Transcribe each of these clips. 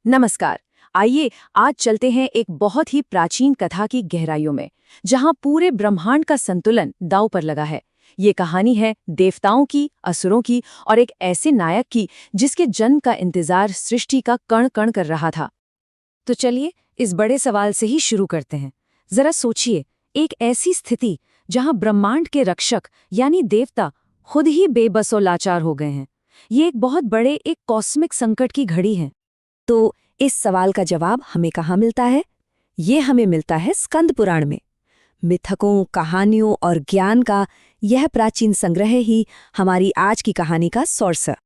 नमस्कार। आइए आज चलते हैं एक बहुत ही प्राचीन कथा की गहराइयों में, जहां पूरे ब्रह्मांड का संतुलन दांव पर लगा है। ये कहानी है देवताओं की, असुरों की और एक ऐसे नायक की जिसके जन्म का इंतजार सृष्टि का कण कण कर रहा था। तो चलिए इस बड़े सवाल से ही शुरू करते हैं। जरा सोचिए, एक ऐसी स्थिति जहां ब्रह्मांड के रक्षक यानी देवता खुद ही बेबस और लाचार हो गए हैं। ये एक बहुत बड़े एक कॉस्मिक संकट की घड़ी है। तो इस सवाल का जवाब हमें कहाँ मिलता है? ये हमें मिलता है स्कंद पुराण में। मिथकों, कहानियों और ज्ञान का यह प्राचीन संग्रह ही हमारी आज की कहानी का सोर्स है।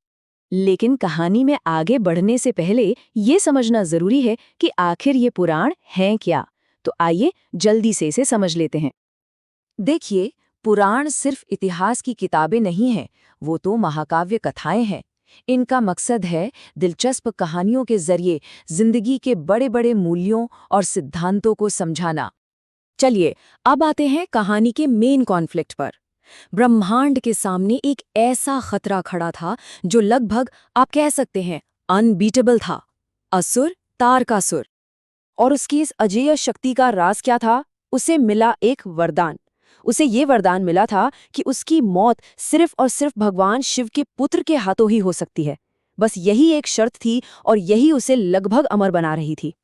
लेकिन कहानी में आगे बढ़ने से पहले ये समझना जरूरी है कि आखिर ये पुराण हैं क्या। तो आइए जल्दी से इसे समझ लेते हैं। देखिए, पुराण सिर्फ इतिहास की किताबें नहीं हैं, वो तो महाकाव्य कथाएं हैं। इनका मकसद है दिलचस्प कहानियों के जरिए जिंदगी के बड़े बड़े मूल्यों और सिद्धांतों को समझाना। चलिए अब आते हैं कहानी के मेन कॉन्फ्लिक्ट पर। ब्रह्मांड के सामने एक ऐसा खतरा खड़ा था जो लगभग आप कह सकते हैं अनबीटेबल था। असुर, तारकासुर। और उसकी इस अजेय शक्ति का राज क्या था? उसे मिला एक वरदान। उसे ये वरदान मिला था कि उसकी मौत सिर्फ और सिर्फ भगवान शिव के पुत्र के हाथों ही हो सकती है। बस यही एक शर्त थी और यही उसे लगभग अमर बना रही थी।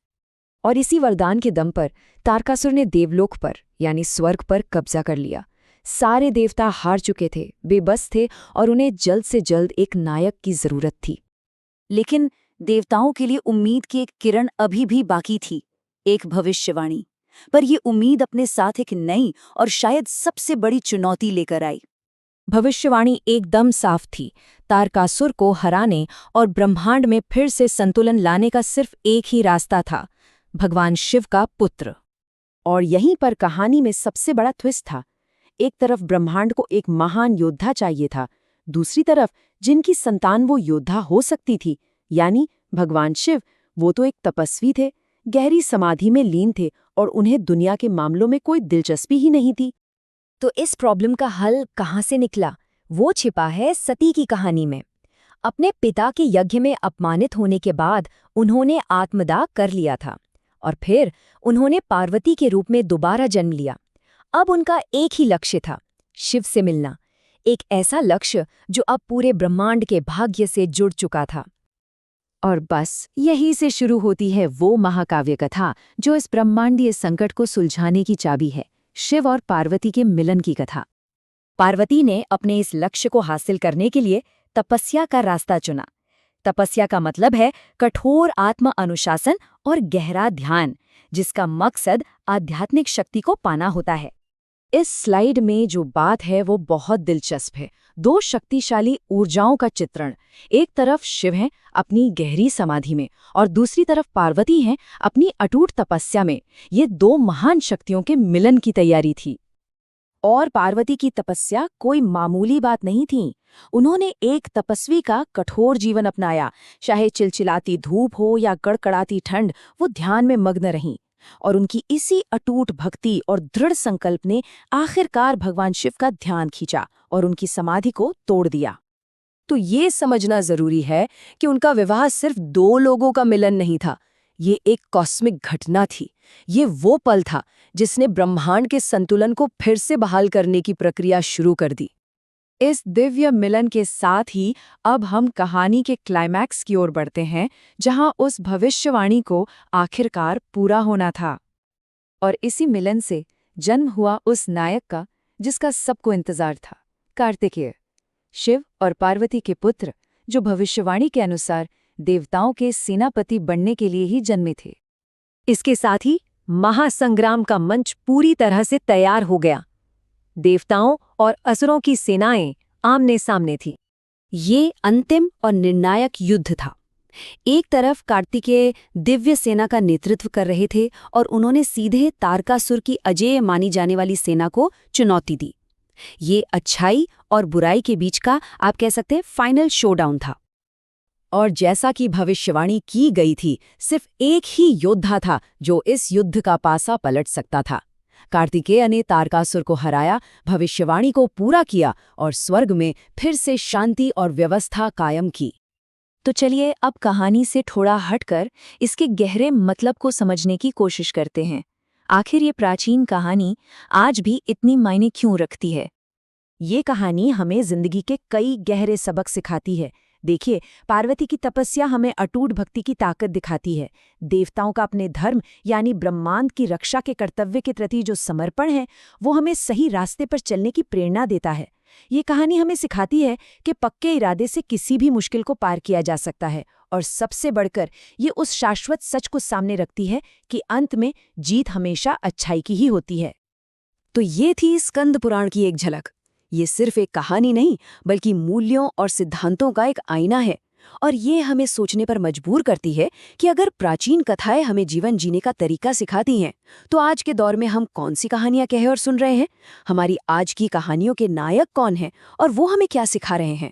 और इसी वरदान के दम पर तारकासुर ने देवलोक पर यानी स्वर्ग पर कब्जा कर लिया। सारे देवता हार चुके थे, बेबस थे और उन्हें जल्द से जल्द एक नायक की जरूरत थी। लेकिन देवताओं के लिए उम्मीद की एक किरण अभी भी बाकी थी, एक भविष्यवाणी। पर ये उम्मीद अपने साथ एक नई और शायद सबसे बड़ी चुनौती लेकर आई। भविष्यवाणी एकदम साफ थी। तारकासुर को हराने और ब्रह्मांड में फिर से संतुलन लाने का सिर्फ एक ही रास्ता था, भगवान शिव का पुत्र। और यहीं पर कहानी में सबसे बड़ा ट्विस्ट था। एक तरफ ब्रह्मांड को एक महान योद्धा चाहिए था, दूसरी तरफ जिनकी संतान वो योद्धा हो सकती थी, यानी भगवान शिव, वो तो एक तपस्वी थे, गहरी समाधि में लीन थे और उन्हें दुनिया के मामलों में कोई दिलचस्पी ही नहीं थी। तो इस प्रॉब्लम का हल कहाँ से निकला? वो छिपा है सती की कहानी में। अपने पिता के यज्ञ में अपमानित होने के बाद उन्होंने आत्मदाह कर लिया था और फिर उन्होंने पार्वती के रूप में दोबारा जन्म लिया। अब उनका एक ही लक्ष्य था, शिव से मिलना। एक ऐसा लक्ष्य जो अब पूरे ब्रह्मांड के भाग्य से जुड़ चुका था। और बस यहीं से शुरू होती है वो महाकाव्य कथा जो इस ब्रह्मांडीय संकट को सुलझाने की चाबी है, शिव और पार्वती के मिलन की कथा। पार्वती ने अपने इस लक्ष्य को हासिल करने के लिए तपस्या का रास्ता चुना। तपस्या का मतलब है कठोर आत्म अनुशासन और गहरा ध्यान, जिसका मकसद आध्यात्मिक शक्ति को पाना होता है। इस स्लाइड में जो बात है वो बहुत दिलचस्प है। दो शक्तिशाली ऊर्जाओं का चित्रण। एक तरफ शिव हैं अपनी गहरी समाधि में और दूसरी तरफ पार्वती हैं अपनी अटूट तपस्या में। ये दो महान शक्तियों के मिलन की तैयारी थी। और पार्वती की तपस्या कोई मामूली बात नहीं थी। उन्होंने एक तपस्वी का कठोर जीवन अपनाया, चाहे चिलचिलाती धूप हो या कड़कड़ाती ठंड, वो ध्यान में मग्न रहीं। और उनकी इसी अटूट भक्ति और दृढ़ संकल्प ने आखिरकार भगवान शिव का ध्यान खींचा और उनकी समाधि को तोड़ दिया। तो ये समझना जरूरी है कि उनका विवाह सिर्फ दो लोगों का मिलन नहीं था, ये एक कॉस्मिक घटना थी। ये वो पल था जिसने ब्रह्मांड के संतुलन को फिर से बहाल करने की प्रक्रिया शुरू कर दी। इस दिव्य मिलन के साथ ही अब हम कहानी के क्लाइमैक्स की ओर बढ़ते हैं, जहां उस भविष्यवाणी को आखिरकार पूरा होना था। और इसी मिलन से जन्म हुआ उस नायक का जिसका सबको इंतजार था, कार्तिकेय, शिव और पार्वती के पुत्र, जो भविष्यवाणी के अनुसार देवताओं के सेनापति बनने के लिए ही जन्मे थे। इसके साथ ही महासंग्राम का मंच पूरी तरह से तैयार हो गया। देवताओं और असुरों की सेनाएं आमने सामने थीं। ये अंतिम और निर्णायक युद्ध था। एक तरफ कार्तिकेय दिव्य सेना का नेतृत्व कर रहे थे और उन्होंने सीधे तारकासुर की अजेय मानी जाने वाली सेना को चुनौती दी। ये अच्छाई और बुराई के बीच का आप कह सकते हैं फाइनल शोडाउन था। और जैसा कि भविष्यवाणी की गई थी, सिर्फ एक ही योद्धा था जो इस युद्ध का पासा पलट सकता था। कार्तिकेय ने तारकासुर को हराया, भविष्यवाणी को पूरा किया और स्वर्ग में फिर से शांति और व्यवस्था कायम की। तो चलिए अब कहानी से थोड़ा हटकर इसके गहरे मतलब को समझने की कोशिश करते हैं। आखिर ये प्राचीन कहानी आज भी इतनी मायने क्यों रखती है? ये कहानी हमें जिंदगी के कई गहरे सबक सिखाती है। देखिए, पार्वती की तपस्या हमें अटूट भक्ति की ताकत दिखाती है। देवताओं का अपने धर्म यानी ब्रह्मांड की रक्षा के कर्तव्य के प्रति जो समर्पण है, वो हमें सही रास्ते पर चलने की प्रेरणा देता है। ये कहानी हमें सिखाती है कि पक्के इरादे से किसी भी मुश्किल को पार किया जा सकता है, और सबसे बढ़कर ये उस शाश्वत सच को सामने रखती है कि अंत में जीत हमेशा अच्छाई की ही होती है। तो ये थी स्कंद पुराण की एक झलक। ये सिर्फ एक कहानी नहीं, बल्कि मूल्यों और सिद्धांतों का एक आईना है। और ये हमें सोचने पर मजबूर करती है कि अगर प्राचीन कथाएं हमें जीवन जीने का तरीका सिखाती हैं, तो आज के दौर में हम कौन सी कहानियां कह और सुन रहे हैं? हमारी आज की कहानियों के नायक कौन हैं और वो हमें क्या सिखा रहे हैं?